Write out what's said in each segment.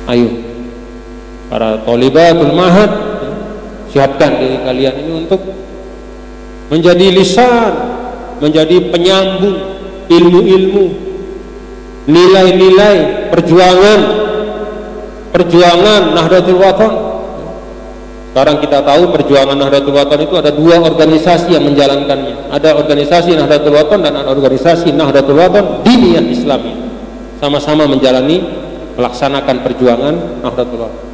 Ayo para thalibatul mahad, siapkan diri kalian ini untuk menjadi lisan, menjadi penyambung ilmu-ilmu, nilai-nilai perjuangan Nahdlatul Wathon. Sekarang kita tahu perjuangan Nahdlatul Wathon itu ada dua organisasi yang menjalankannya. Ada organisasi Nahdlatul Wathon dan ada organisasi Nahdlatul Wathon Diniyah Islami. Sama-sama melaksanakan perjuangan Nahdlatul Wathon.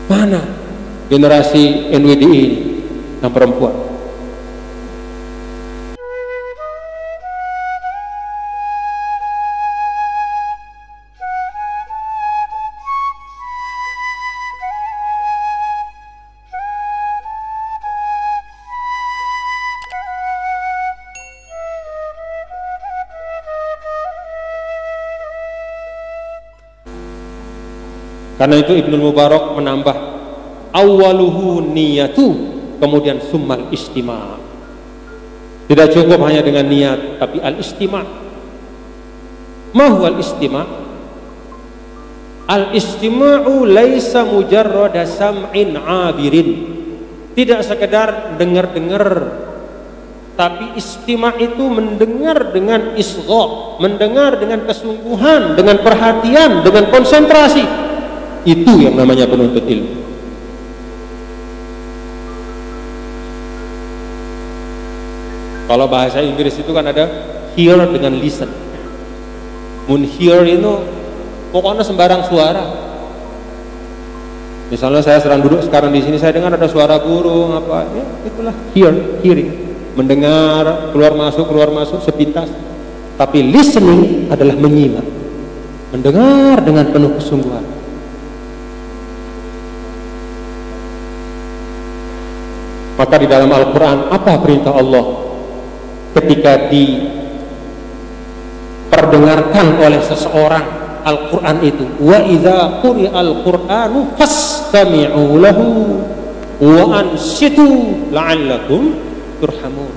Mana generasi NWDI ini yang perempuan? Karena itu Ibnul Mubarak menambah awaluhu niyatu, kemudian summal istima'. Tidak cukup hanya dengan niat, tapi al-istima'. Ma huwa al-istima'? Al-istima'u laisa mujarrada sam'in 'abirin. Tidak sekedar dengar-dengar, tapi istima' itu mendengar dengan isgha', mendengar dengan kesungguhan, dengan perhatian, dengan konsentrasi. Itu yang namanya penuntut ilmu. Kalau bahasa Inggris itu kan ada hear dengan listen. Mun hear itu pokoknya sembarang suara. Misalnya saya sedang duduk sekarang di sini, saya dengar ada suara burung apa, ya itulah hearing, mendengar keluar masuk sepintas. Tapi listening adalah menyimak, mendengar dengan penuh kesungguhan. Maka di dalam Al-Quran apa perintah Allah ketika diperdengarkan oleh seseorang Al-Quran itu? Wa idza quri'al Qur'anu fastami'u lahu wa ansitu la'allakum turhamun.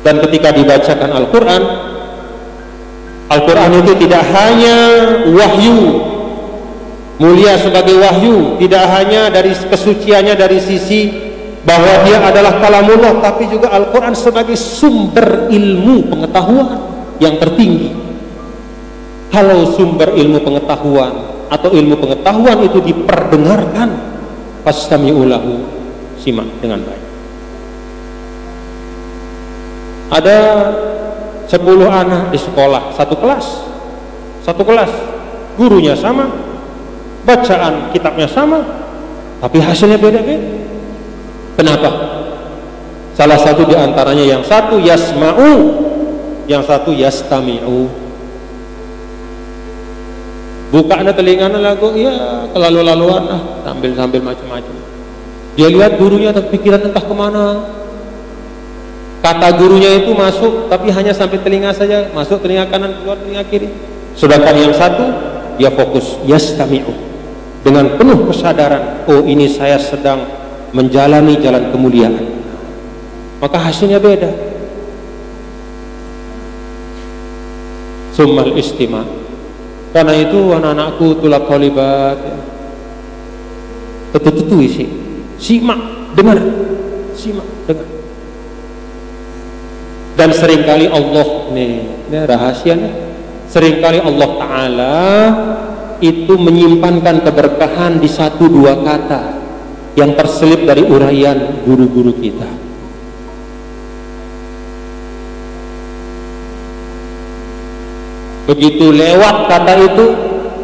Dan ketika dibacakan Al-Quran, Al-Quran itu tidak hanya wahyu, mulia sebagai wahyu, tidak hanya dari kesuciannya dari sisi bahwa dia adalah kalamullah, tapi juga Al-Quran sebagai sumber ilmu pengetahuan yang tertinggi. Kalau sumber ilmu pengetahuan atau ilmu pengetahuan itu diperdengarkan, fastami'u lahu, simak dengan baik. Ada 10 anak di sekolah, satu kelas, gurunya sama, bacaan kitabnya sama, tapi hasilnya beda-beda. Kenapa? Salah satu di antaranya, yang satu yasma'u, yang satu yastami'u. Bukaannya telinganya lagu, ya kelalu-laluan sambil macam-macam. Dia lihat gurunya tapi pikiran entah kemana. Kata gurunya itu masuk tapi hanya sampai telinga saja, masuk telinga kanan, keluar telinga kiri. Sedangkan yang satu dia fokus yastami'u dengan penuh kesadaran, oh ini saya sedang menjalani jalan kemuliaan, maka hasilnya beda. Summal istima'. Karena itu anak-anakku tulab thalibat, tetu isi, simak, dengar, simak, dengar. Dan seringkali Allah ini rahasianya, seringkali Allah Ta'ala itu menyimpankan keberkahan di 1-2 kata yang terselip dari uraian guru-guru kita. Begitu lewat kata itu,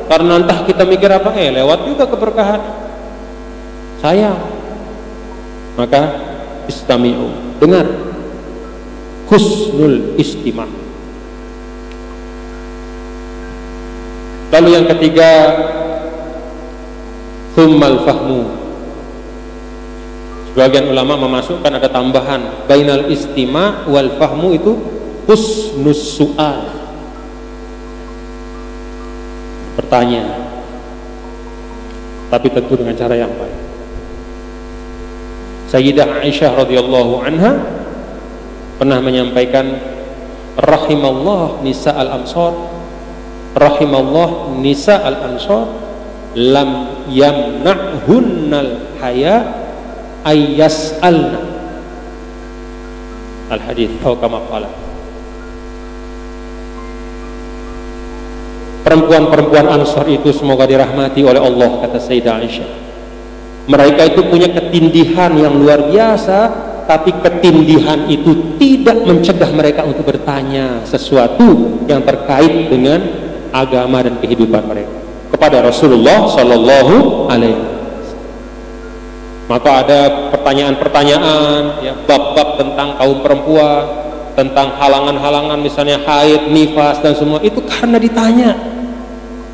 karena entah kita mikir apa, lewat juga keberkahan, sayang. Maka istami'u, dengar, husnul istima'. Lalu yang ketiga, thummal fahmu. Sebagian ulama memasukkan ada tambahan, bainal istima' wal fahmu itu husnus su'al, bertanya, tapi tentu dengan cara yang baik. Sayyidah Aisyah radhiyallahu anha pernah menyampaikan, rahimallah nisa al-amsar, rahimallah nisa al-ansar lam yamna'hunnal haya ayyas'alna al-hadits atau kama qala. Perempuan-perempuan Ansar itu semoga dirahmati oleh Allah, kata Sayyidah Aisyah. Mereka itu punya ketindihan yang luar biasa, tapi ketindihan itu tidak mencegah mereka untuk bertanya sesuatu yang terkait dengan agama dan kehidupan mereka kepada Rasulullah Sallallahu Alaihi Wasallam. Maka ada pertanyaan-pertanyaan, ya, bab-bab tentang kaum perempuan, tentang halangan-halangan, misalnya haid, nifas dan semua itu karena ditanya.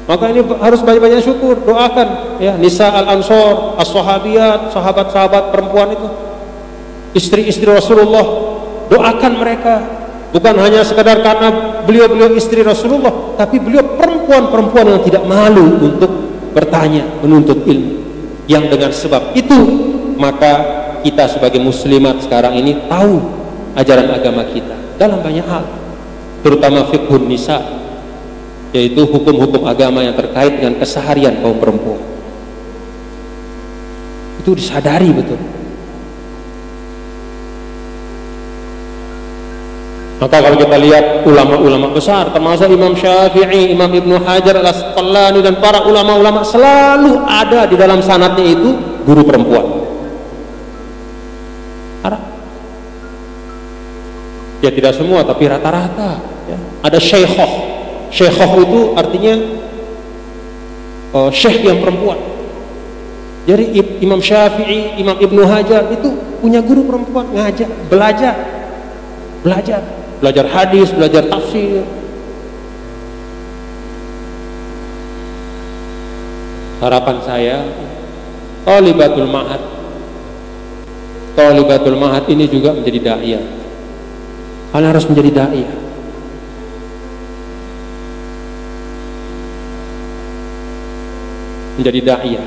Maka ini harus banyak-banyak syukur, doakan ya nisa al-ansor, as-sahabiyat, sahabat-sahabat perempuan itu, istri-istri Rasulullah, doakan mereka. Bukan hanya sekadar karena beliau-beliau istri Rasulullah, tapi beliau perempuan-perempuan yang tidak malu untuk bertanya, menuntut ilmu. Yang dengan sebab itu maka kita sebagai muslimat sekarang ini tahu ajaran agama kita dalam banyak hal, terutama fiqhun nisa, yaitu hukum-hukum agama yang terkait dengan keseharian kaum perempuan. Itu disadari betul. Maka kalau kita lihat ulama-ulama besar, termasuk Imam Syafi'i, Imam Ibnu Hajar al-Asqalani dan para ulama-ulama, selalu ada di dalam sanadnya itu guru perempuan. Ya tidak semua, tapi rata-rata ya. Ada syeikhoh. Syeikhoh itu artinya syekh yang perempuan. Jadi Imam Syafi'i, Imam Ibnu Hajar itu punya guru perempuan, ngajak, belajar hadis, belajar tafsir. Harapan saya Thalibatul Ma'had ini juga menjadi da'iyah. Kalian harus menjadi da'iyah. Menjadi da'iyah,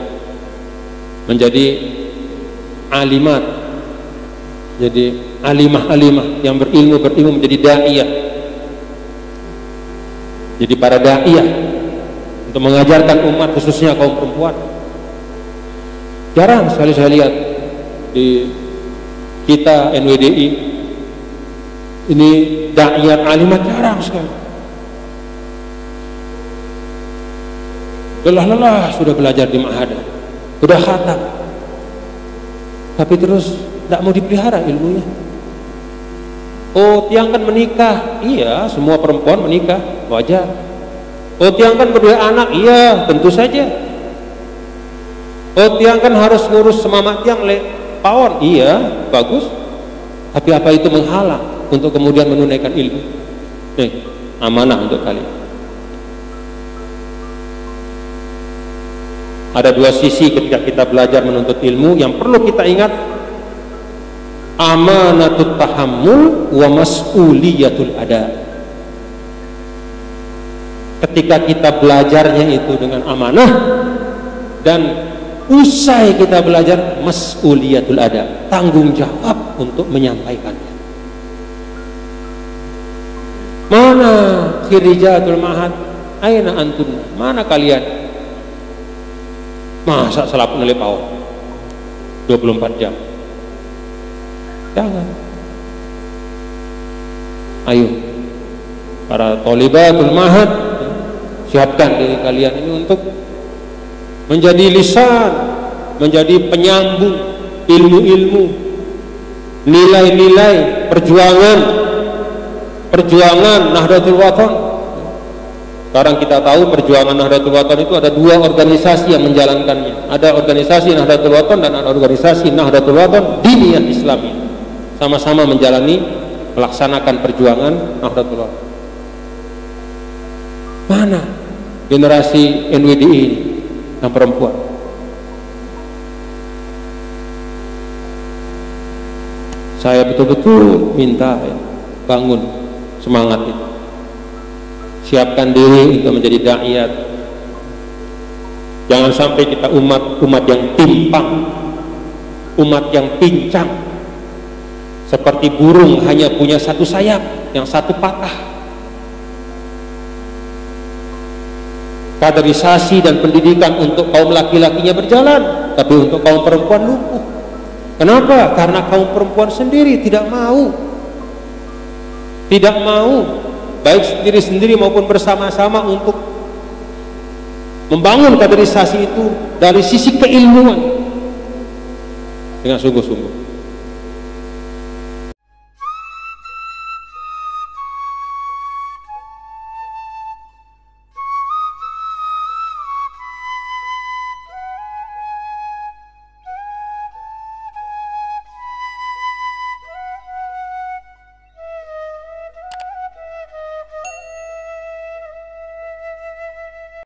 menjadi alimat, jadi alimah yang berilmu menjadi da'iyah. Jadi para da'iyah untuk mengajarkan umat, khususnya kaum perempuan. Jarang sekali saya lihat di kita NWDI ini da'iyah alimat, jarang sekali. Lelah sudah belajar di ma'had, sudah khatam, tapi terus tidak mau dipelihara ilmunya. Oh, tiang kan menikah, iya, semua perempuan menikah, wajar. Oh, tiang kan berdua anak, iya, tentu saja. Oh, tiang kan harus ngurus semama tiang pawon, iya, bagus. Tapi apa itu menghalang untuk kemudian menunaikan ilmu? Nih, amanah untuk kalian. Ada dua sisi ketika kita belajar menuntut ilmu yang perlu kita ingat: amanatut tahammul wa mas'uliyatul ada. Ketika kita belajarnya itu dengan amanah, dan usai kita belajar mas'uliyatul ada, tanggung jawab untuk menyampaikannya. Mana khirijatul ma'had? Aina antunna? Mana kalian? Masa selaput oleh pawon 24 jam? Jangan. Ayo para thalibatul ma'had, siapkan diri kalian ini untuk menjadi lisan, menjadi penyambung ilmu-ilmu, nilai-nilai perjuangan Nahdlatul Wathon. Sekarang kita tahu perjuangan Nahdlatul Wathon itu ada dua organisasi yang menjalankannya. Ada organisasi Nahdlatul Wathon dan ada organisasi Nahdlatul Wathon Diniyah Islamiyah. Sama-sama melaksanakan perjuangan Nahdlatul Wathon. Mana generasi NWDI ini yang perempuan? Saya betul-betul minta ya, bangun semangat itu. Siapkan diri untuk menjadi da'iyat. Jangan sampai kita umat yang timpang, umat yang pincang, seperti burung hanya punya satu sayap, yang satu patah. kaderisasi dan pendidikan untuk kaum laki-lakinya berjalan, tapi untuk kaum perempuan lumpuh. Kenapa? Karena kaum perempuan sendiri tidak mau baik sendiri-sendiri maupun bersama-sama untuk membangun kaderisasi itu dari sisi keilmuan dengan sungguh-sungguh.